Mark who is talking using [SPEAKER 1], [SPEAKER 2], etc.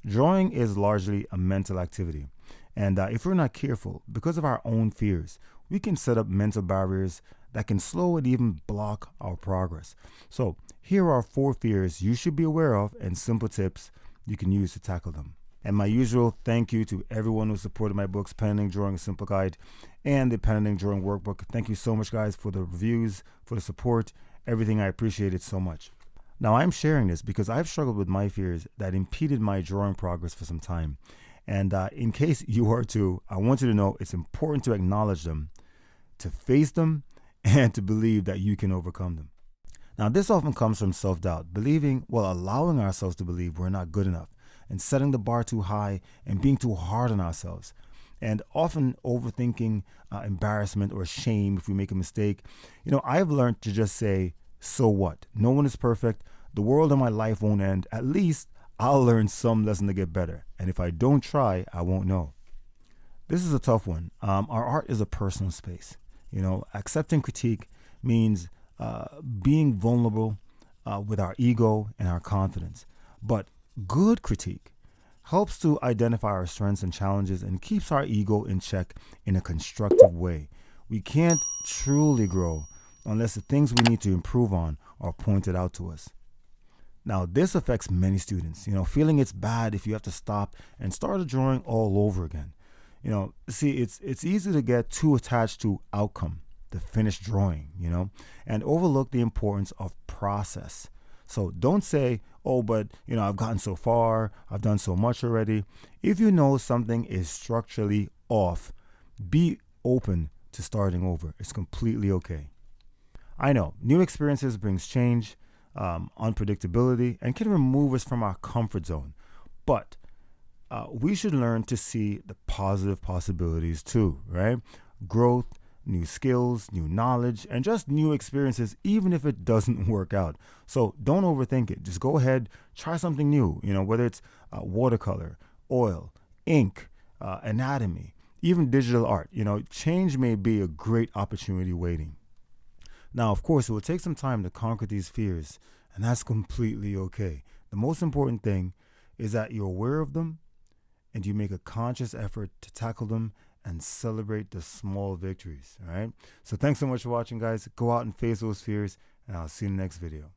[SPEAKER 1] Drawing is largely a mental activity. And if we're not careful, because of our own fears, we can set up mental barriers that can slow and even block our progress. So, here are 4 fears you should be aware of and simple tips you can use to tackle them. And my usual thank you to everyone who supported my books, Pen and Ink Drawing: A Simple Guide and the Pen and Ink Drawing Workbook. Thank you so much, guys, for the reviews, for the support, everything. I appreciate it so much. Now, I'm sharing this because I've struggled with my fears that impeded my drawing progress for some time. And in case you are too, I want you to know it's important to acknowledge them, to face them, and to believe that you can overcome them. Now, this often comes from self-doubt, allowing ourselves to believe we're not good enough, and setting the bar too high and being too hard on ourselves, and often overthinking embarrassment or shame if we make a mistake. I've learned to just say, so what? No one is perfect. The world and my life won't end. At least I'll learn some lesson to get better. And if I don't try, I won't know. This is a tough one. Our art is a personal space. Accepting critique means being vulnerable with our ego and our confidence. But good critique helps to identify our strengths and challenges and keeps our ego in check in a constructive way. We can't truly grow unless the things we need to improve on are pointed out to us. Now, this affects many students, feeling it's bad if you have to stop and start a drawing all over again. It's easy to get too attached to outcome, the finished drawing, and overlook the importance of process. So don't say, oh, but, I've gotten so far, I've done so much already. If you know something is structurally off, be open to starting over. It's completely okay. I know new experiences brings change, unpredictability, and can remove us from our comfort zone. But we should learn to see the positive possibilities too, right? Growth, new skills, new knowledge, and just new experiences, even if it doesn't work out. So don't overthink it. Just go ahead, try something new, whether it's watercolor, oil, ink, anatomy, even digital art. Change may be a great opportunity waiting. Now, of course, it will take some time to conquer these fears, and that's completely okay. The most important thing is that you're aware of them and you make a conscious effort to tackle them and celebrate the small victories, all right? So thanks so much for watching, guys. Go out and face those fears, and I'll see you in the next video.